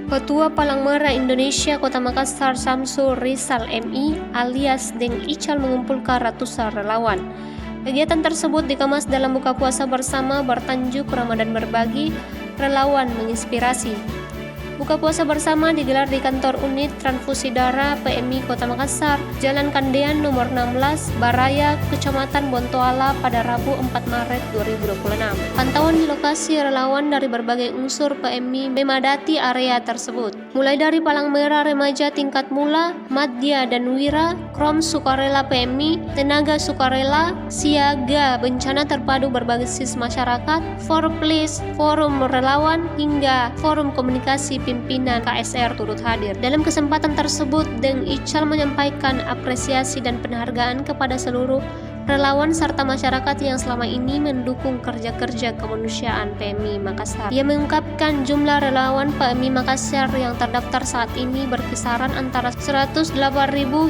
Ketua Palang Merah Indonesia Kota Makassar Samsul Rizal MI alias Deng Ical mengumpulkan ratusan relawan. Kegiatan tersebut dikemas dalam buka puasa bersama bertajuk Ramadan Berbagi, Relawan Menginspirasi. Buka puasa bersama digelar di kantor unit transfusi darah PMI Kota Makassar, Jalan Kandean nomor 16, Baraya, Kecamatan Bontoala pada Rabu 4 Maret 2026. Pantauan di lokasi relawan dari berbagai unsur PMI memadati area tersebut. Mulai dari Palang Merah Remaja tingkat mula, Madya dan Wira, Krom Sukarela PMI, Tenaga Sukarela, Siaga Bencana Terpadu Berbasis Masyarakat, Forplis, Forum Relawan, hingga Forum Komunikasi Pimpinan KSR turut hadir. Dalam kesempatan tersebut, Deng Ical menyampaikan apresiasi dan penghargaan kepada seluruh relawan serta masyarakat yang selama ini mendukung kerja-kerja kemanusiaan PMI Makassar. Ia mengungkapkan jumlah relawan PMI Makassar yang terdaftar saat ini berkisaran antara 108.000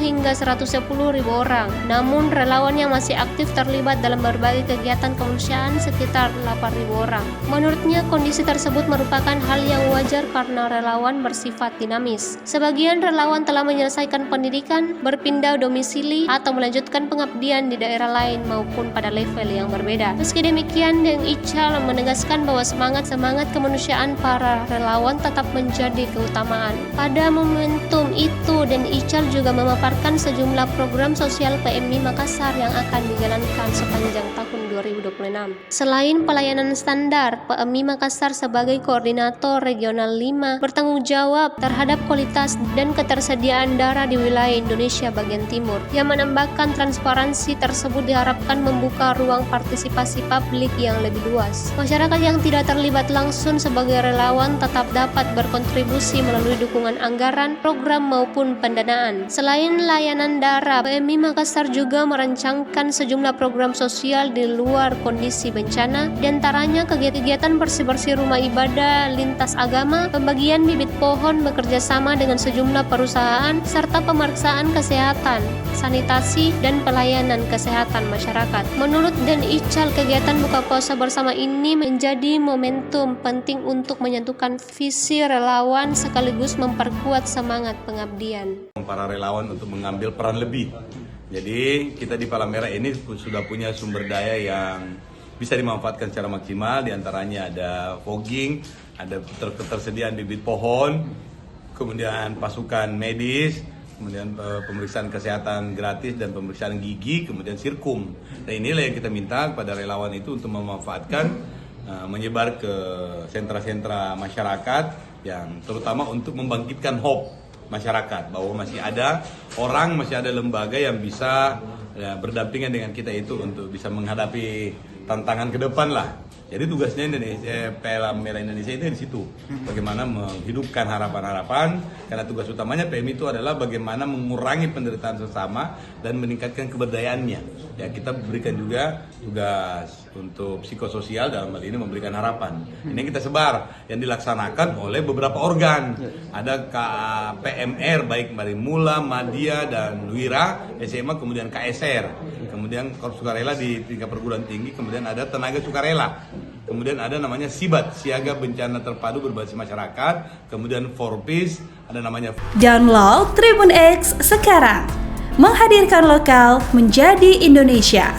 hingga 110.000 orang. Namun relawan yang masih aktif terlibat dalam berbagai kegiatan kemanusiaan sekitar 8.000 orang. Menurutnya kondisi tersebut merupakan hal yang wajar karena relawan bersifat dinamis. Sebagian relawan telah menyelesaikan pendidikan, berpindah domisili atau melanjutkan pengabdian di daerah lain maupun pada level yang berbeda. Meski demikian, Deng Ical menegaskan bahwa semangat kemanusiaan para relawan tetap menjadi keutamaan. Pada momentum itu, Deng Ical juga memaparkan sejumlah program sosial PMI Makassar yang akan dijalankan sepanjang tahun 2026. Selain pelayanan standar, PMI Makassar sebagai koordinator regional 5 bertanggung jawab terhadap kualitas dan ketersediaan darah di wilayah Indonesia bagian timur. Yang menambahkan transparansi tersebut diharapkan membuka ruang partisipasi publik yang lebih luas. Masyarakat yang tidak terlibat langsung sebagai relawan tetap dapat berkontribusi melalui dukungan anggaran, program maupun pendanaan. Selain layanan darah, PMI Makassar juga merancangkan sejumlah program sosial di luar kondisi bencana, diantaranya kegiatan bersih-bersih rumah ibadah lintas agama, pembagian bibit pohon bekerja sama dengan sejumlah perusahaan, serta pemeriksaan kesehatan, sanitasi, dan pelayanan kesehatan masyarakat. Menurut Deng Ical, kegiatan buka puasa bersama ini menjadi momentum penting untuk menyatukan visi relawan sekaligus memperkuat semangat pengabdian. Para relawan untuk mengambil peran lebih. Jadi kita di Palang Merah ini sudah punya sumber daya yang bisa dimanfaatkan secara maksimal, diantaranya ada fogging, ada ketersediaan bibit pohon, kemudian pasukan medis, kemudian pemeriksaan kesehatan gratis dan pemeriksaan gigi, kemudian sirkum. Dan inilah yang kita minta kepada relawan itu untuk memanfaatkan, menyebar ke sentra-sentra masyarakat yang terutama untuk membangkitkan hope masyarakat bahwa masih ada orang, masih ada lembaga yang bisa berdampingan dengan kita itu untuk bisa menghadapi tantangan ke depan lah. Jadi tugasnya Indonesia, Palang Merah Indonesia itu di situ, bagaimana menghidupkan harapan-harapan, karena tugas utamanya PMI itu adalah bagaimana mengurangi penderitaan sesama dan meningkatkan keberdayaannya. Ya, kita berikan juga tugas untuk psikososial, dalam hal ini memberikan harapan. Ini kita sebar yang dilaksanakan oleh beberapa organ. Ada PMR baik dari Mula, Madya dan Wira, SMA, kemudian KSR, kemudian Korps Sukarela di tingkat perguruan tinggi, kemudian ada Tenaga Sukarela. Kemudian ada namanya SIBAT, Siaga Bencana Terpadu Berbasis Masyarakat, kemudian Forpis, ada namanya. Download Tribun X sekarang, menghadirkan lokal menjadi Indonesia.